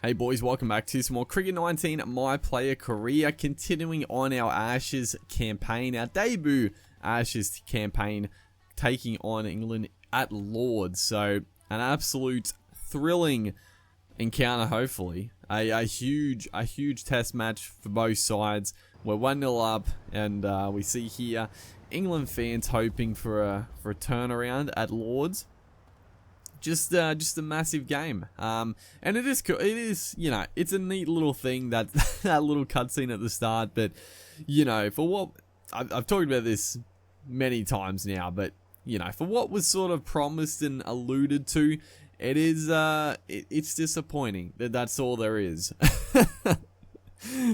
Hey boys, welcome back to some more Cricket 19 My Player Career, continuing on our Ashes campaign, our debut Ashes campaign, taking on England at Lords. So an absolute thrilling encounter, hopefully. A huge test match for both sides. We're 1-0 up, and we see here England fans hoping for a turnaround at Lords. Just a massive game, and it is cool. It is, you know, it's a neat little thing, that that little cutscene at the start. But you know, for what I've talked about this many times now, but you know, for what was sort of promised and alluded to, it is it's disappointing that that's all there is,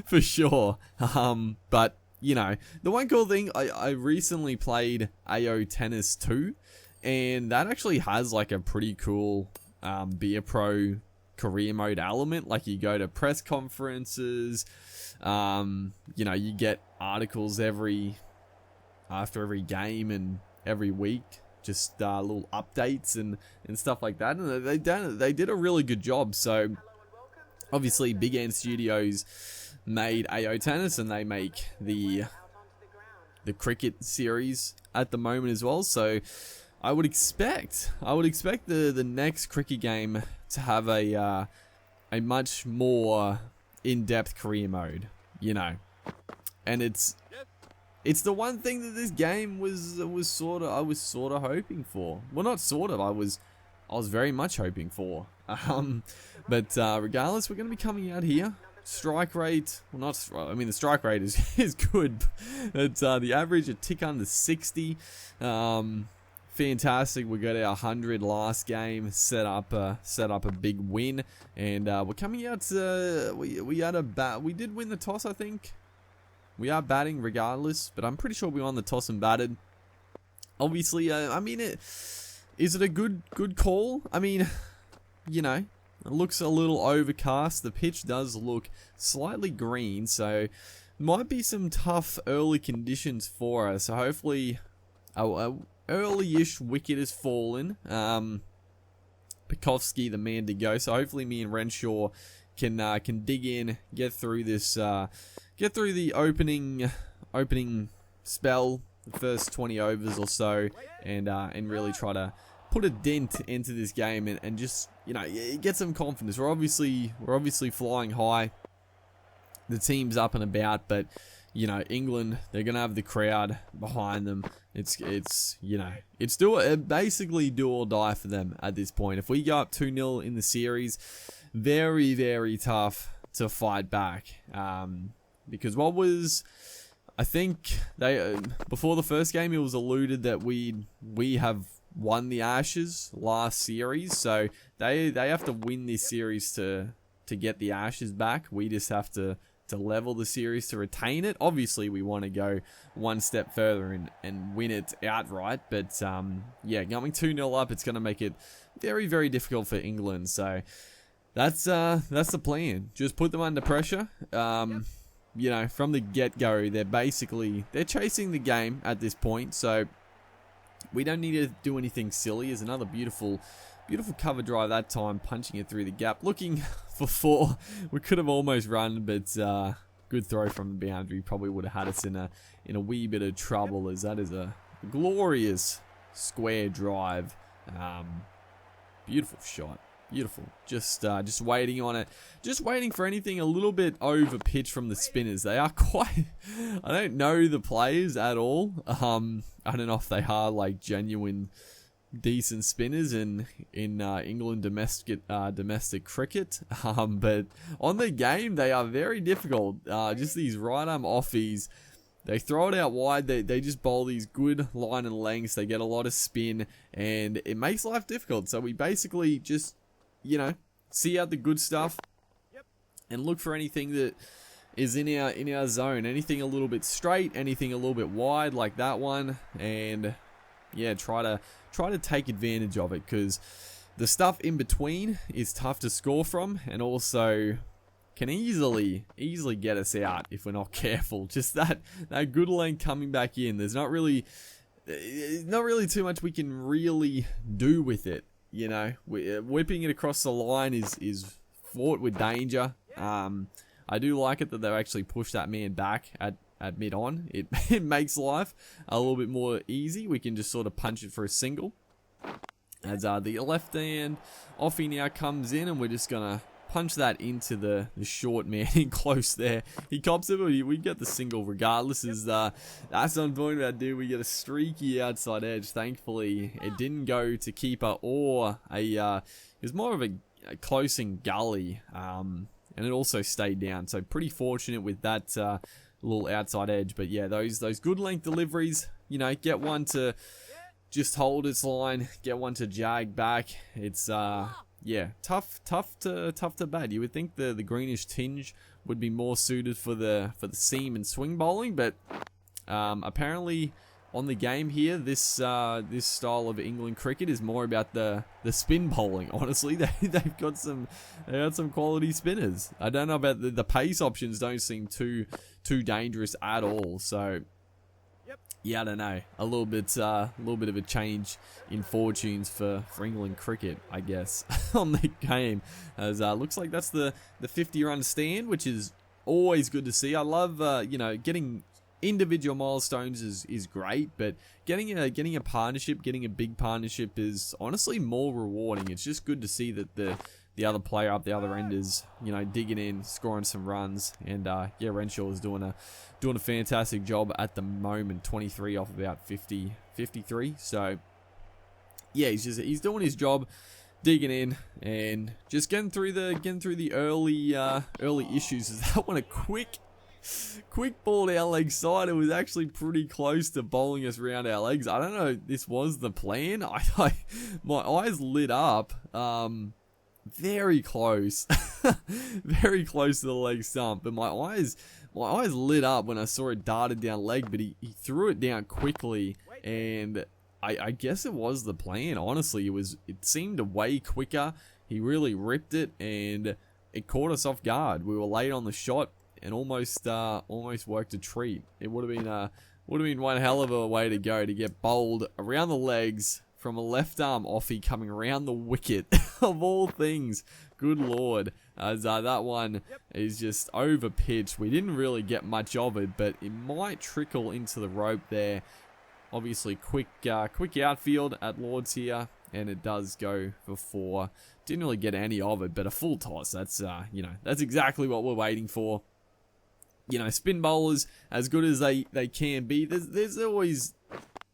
for sure. But you know, the one cool thing, I recently played AO Tennis 2. And that actually has like a pretty cool Be a Pro career mode element. Like, you go to press conferences, you know, you get articles after every game and every week, just little updates and stuff like that. And they did a really good job. So obviously Big Ant Studios made AO Tennis, and they make the cricket series at the moment as well. So I would expect the next cricket game to have a much more in-depth career mode, you know. And it's the one thing that this game I was sort of hoping for. Well, not sort of. I was very much hoping for. But regardless, we're going to be coming out here. Strike rate, well, not. I mean, the strike rate is good. It's the average a tick under 60. Fantastic. We got our 100 last game, set up a big win, and we're coming out to, we had a bat. We did win the toss, I think. We are batting regardless, but I'm pretty sure we won the toss and batted. Obviously, I mean, is it a good call? I mean, you know, it looks a little overcast. The pitch does look slightly green, so might be some tough early conditions for us. So hopefully, early-ish wicket has fallen. Pekovsky, the man to go. So hopefully me and Renshaw can dig in, get through this, get through the opening spell, the first 20 overs or so, and really try to put a dent into this game and just, you know, get some confidence. We're obviously flying high. The team's up and about, but you know, England, they're going to have the crowd behind them. It's you know, it's basically do or die for them at this point. If we go up 2-0 in the series, very, very tough to fight back. Because what was, I think, before the first game, it was alluded that we have won the Ashes last series. So they have to win this series to get the Ashes back. We just have to level the series to retain it. Obviously, we want to go one step further and win it outright. But, yeah, going 2-0 up, it's going to make it very, very difficult for England. So, that's the plan. Just put them under pressure. You know, from the get-go, they're chasing the game at this point. So, we don't need to do anything silly. There's another beautiful cover drive that time, punching it through the gap, looking for 4. We could have almost run, but good throw from the boundary. Probably would have had us in a wee bit of trouble, as that is a glorious square drive. Beautiful shot, beautiful. Just waiting on it, just waiting for anything a little bit over pitch from the spinners. They are quite. I don't know the players at all. I don't know if they are like genuine decent spinners in England domestic cricket, but on the game they are very difficult. Just these right arm offies, they throw it out wide, they just bowl these good line and lengths, they get a lot of spin, and it makes life difficult. So we basically just, you know, see out the good stuff and look for anything that is in our zone, anything a little bit straight, anything a little bit wide like that one, and yeah, try to take advantage of it, because the stuff in between is tough to score from, and also can easily get us out if we're not careful. Just that good length coming back in. There's not really too much we can really do with it. You know, whipping it across the line is fraught with danger. I do like it that they actually push that man back at mid-on. It makes life a little bit more easy. We can just sort of punch it for a single. As the left hand offie now comes in, and we're just going to punch that into the short man in close there. He cops it, but we get the single regardless. That's what I'm talking about, dude. We get a streaky outside edge. Thankfully, it didn't go to keeper or it was more of a closing gully, and it also stayed down. So pretty fortunate with that little outside edge. But yeah, those good length deliveries, you know, get one to just hold its line, get one to jag back. It's yeah, tough to bat. You would think the greenish tinge would be more suited for the seam and swing bowling, but apparently on the game here, this style of England cricket is more about the spin bowling. Honestly, they've got some quality spinners. I don't know about the pace options. Don't seem too dangerous at all. So yeah, I don't know. A little bit of a change in fortunes for England cricket, I guess, on the game. As looks like that's the 50-run stand, which is always good to see. I love you know, getting individual milestones is great, but getting a partnership, getting a big partnership is honestly more rewarding. It's just good to see that the other player up the other end is, you know, digging in, scoring some runs, and yeah, Renshaw is doing a fantastic job at the moment. 23 off about 53. So yeah, he's doing his job, digging in and just getting through the early issues. Is that one a quick ball down leg side? It was actually pretty close to bowling us around our legs. I don't know if this was the plan. My eyes lit up. Very close. Very close to the leg stump. But my eyes lit up when I saw it darted down leg, but he threw it down quickly, and I guess it was the plan. Honestly, it seemed way quicker. He really ripped it, and it caught us off guard. We were late on the shot and almost worked a treat. It would have been one hell of a way to go to get bowled around the legs from a left arm offie coming around the wicket of all things. Good lord, as that one is just over pitched. We didn't really get much of it, but it might trickle into the rope there. Obviously, quick outfield at Lords here, and it does go for 4. Didn't really get any of it, but a full toss. That's you know, that's exactly what we're waiting for. You know, spin bowlers, as good as they can be, there's always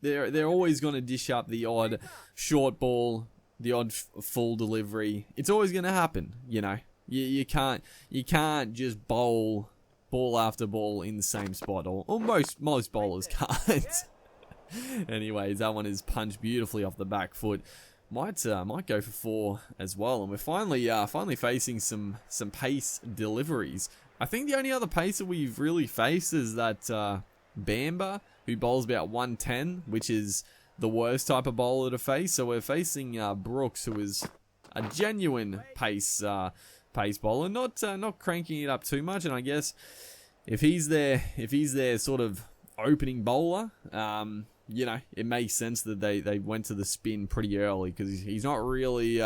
they're always going to dish up the odd short ball, the odd full delivery. It's always going to happen. You know, you can't just bowl ball after ball in the same spot, or most bowlers can't. Anyways, that one is punched beautifully off the back foot. Might go for 4 as well, and we're finally facing some pace deliveries. I think the only other pacer we've really faced is that Bamba, who bowls about 110, which is the worst type of bowler to face. So we're facing Brooks, who is a genuine pace bowler, not cranking it up too much. And I guess if he's their sort of opening bowler, you know, it makes sense that they went to the spin pretty early, because he's not really, you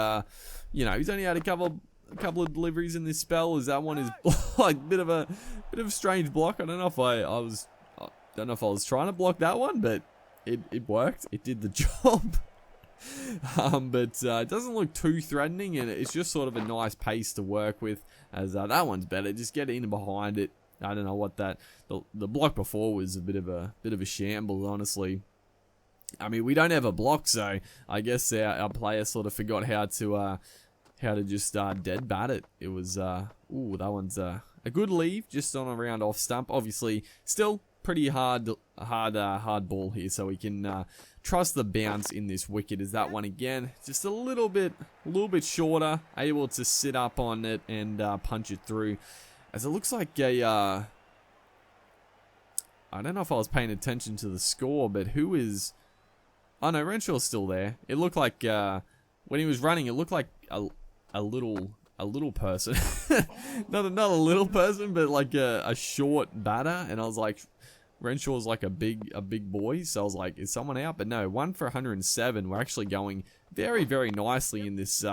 know, he's only had a couple of deliveries in this spell. As that one is like bit of a strange block. I don't know if I was trying to block that one, but it worked. It did the job. But it doesn't look too threatening, and it's just sort of a nice pace to work with. As that one's better. Just get in behind it. I don't know what the block before was. A bit of a shambles, honestly. I mean, we don't have a block, so I guess our player sort of forgot how to just dead bat it. It was ooh, that one's a good leave, just on a round off stump. Obviously, still pretty hard ball here, so we can trust the bounce in this wicket. Is that one again? Just a little bit shorter, able to sit up on it and punch it through. As it looks like a I don't know if I was paying attention to the score, but who is? Oh no, Renshaw's still there. It looked like when he was running, it looked like a little person, not a little person, but like a short batter. And I was like, Renshaw's like a big boy, so I was like, is someone out? But no, 1 for 107. We're actually going very, very nicely in this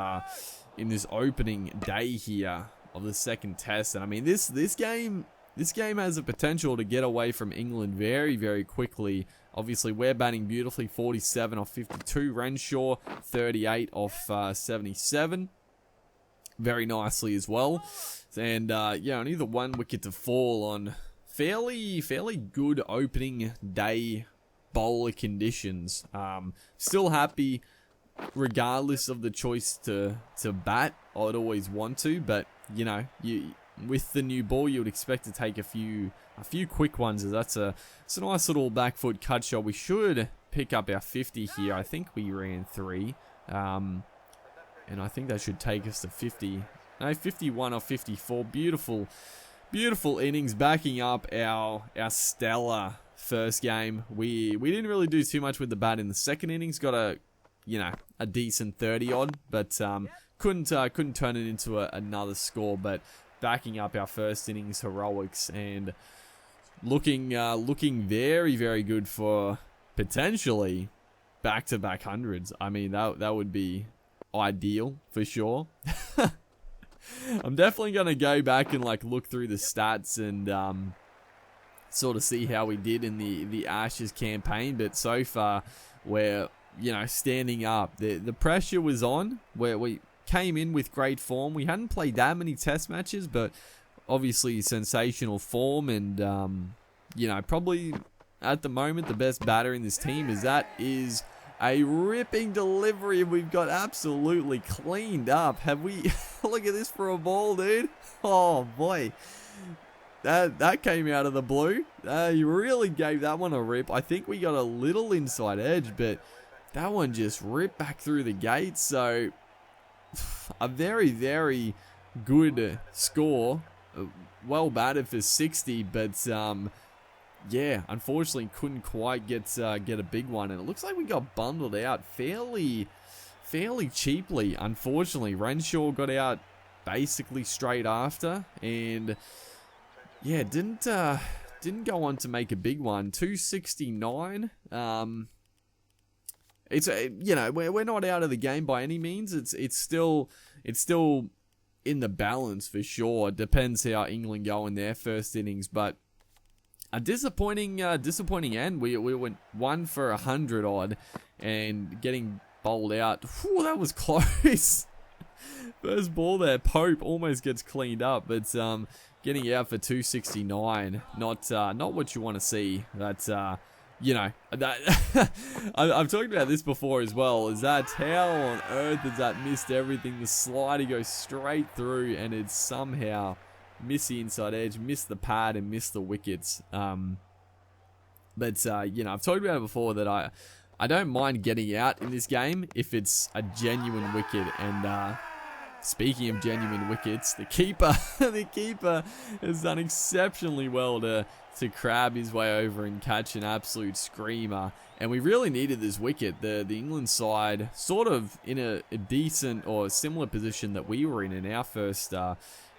in this opening day here of the second test. And I mean, this game has the potential to get away from England very, very quickly. Obviously, we're batting beautifully, 47 off 52. Renshaw, 38 off 77. Very nicely as well. And, yeah, only the 1 wicket to fall on fairly good opening day bowler conditions. Still happy, regardless of the choice to bat. I'd always want to, but, you know, with the new ball, you would expect to take a few quick ones, as it's a nice little back foot cut shot. We should pick up our 50 here. I think we ran 3, and I think that should take us to 50. No, 51 or 54. Beautiful innings backing up our stellar first game. We didn't really do too much with the bat in the second innings. Got a decent 30 odd, but couldn't turn it into another score. But backing up our first innings heroics and looking very, very good for potentially back-to-back hundreds. I mean, that would be ideal for sure. I'm definitely going to go back and look through the stats and sort of see how we did in the Ashes campaign, but so far we're standing up. The pressure was on, where we came in with great form. We hadn't played that many test matches, but obviously sensational form, and probably at the moment the best batter in this team is a ripping delivery. We've got absolutely cleaned up. Have we? Look at this for a ball, dude. Oh boy, that came out of the blue. You really gave that one a rip. I think we got a little inside edge, but that one just ripped back through the gate. So a very, very good score. Well batted for 60, but yeah, unfortunately couldn't quite get a big one, and it looks like we got bundled out fairly cheaply. Unfortunately, Renshaw got out basically straight after, and yeah, didn't go on to make a big one. 269. It's we're not out of the game by any means. It's still in the balance for sure. It depends how England go in their first innings, but a disappointing end. We went 1 for 100 odd, and getting bowled out. Whew, that was close. First ball there, Pope almost gets cleaned up, but getting out for 269, not what you want to see. That's that I've talked about this before as well. Is that how on earth has that missed everything? The slider goes straight through, and it's somehow missed the inside edge, missed the pad, and missed the wickets. But I've talked about it before that I don't mind getting out in this game if it's a genuine wicket. And speaking of genuine wickets, the keeper has done exceptionally well to crab his way over and catch an absolute screamer. And we really needed this wicket. The England side sort of in a decent or similar position that we were in our first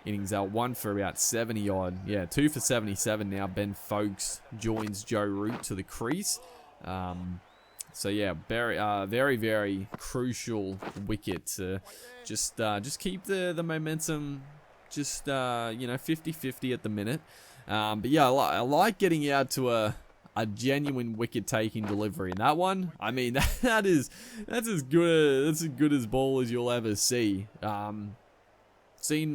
innings. Out 1 for about 70 odd. Yeah, 2 for 77 now. Ben Foakes joins Joe Root to the crease. So yeah, very, very crucial wicket to just keep the momentum just 50-50 at the minute. But yeah, I like getting out to a genuine wicket taking delivery. And that one, I mean, that's as good as ball as you'll ever see. Seen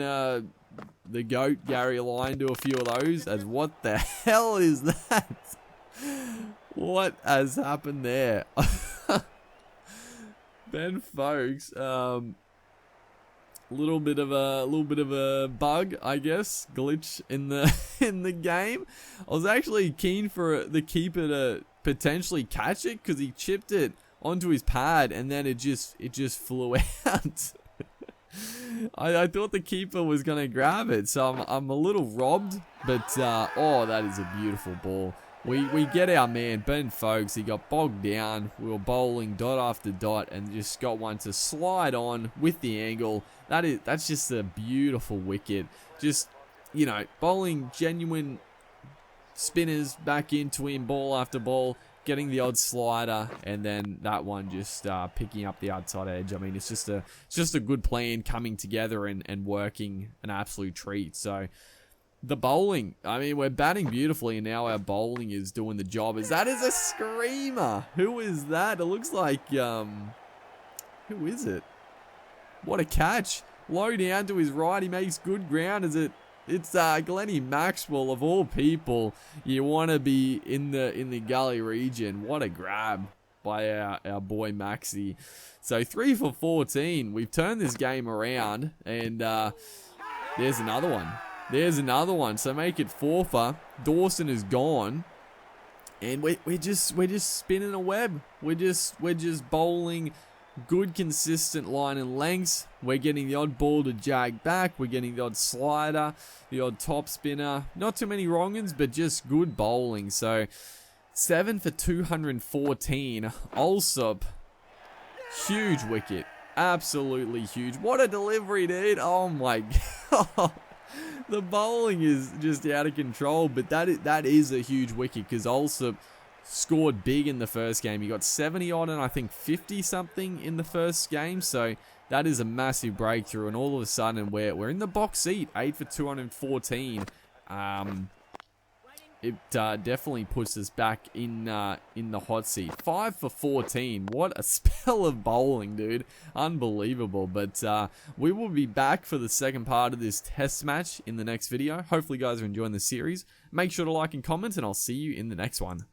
the GOAT Gary Lyon do a few of those. As what the hell is that? What has happened there? Ben Foakes, little bit of a bug, I guess, glitch in the game. I was actually keen for the keeper to potentially catch it, because he chipped it onto his pad and then it just flew out. I thought the keeper was gonna grab it, so I'm a little robbed, but oh, that is a beautiful ball. We get our man, Ben Foakes. He got bogged down. We were bowling dot after dot and just got one to slide on with the angle. That's just a beautiful wicket. Just, bowling genuine spinners back into him, ball after ball, getting the odd slider, and then that one just picking up the outside edge. I mean, it's just a good plan coming together and working an absolute treat. So the bowling, I mean, we're batting beautifully, and now our bowling is doing the job. That is a screamer. Who is that? It looks like, who is it? What a catch. Low down to his right. He makes good ground. It's Glennie Maxwell, of all people. You want to be in the gully region. What a grab by our boy Maxi. So 3 for 14. We've turned this game around, and there's another one. There's another one. So make it 4 for. Dawson is gone, and we're just spinning a web. We're just bowling good consistent line and lengths. We're getting the odd ball to jag back. We're getting the odd slider, the odd top spinner. Not too many wrong ones, but just good bowling. So 7 for 214. Allsop, huge wicket. Absolutely huge. What a delivery, dude. Oh my god. The bowling is just out of control, but that is a huge wicket, because Allsop scored big in the first game. He got 70 odd and I think 50 something in the first game. So that is a massive breakthrough, and all of a sudden we're in the box seat. 8 for 214. It definitely puts us back in the hot seat. 5 for 14. What a spell of bowling, dude. Unbelievable. But we will be back for the second part of this test match in the next video. Hopefully you guys are enjoying the series. Make sure to like and comment, and I'll see you in the next one.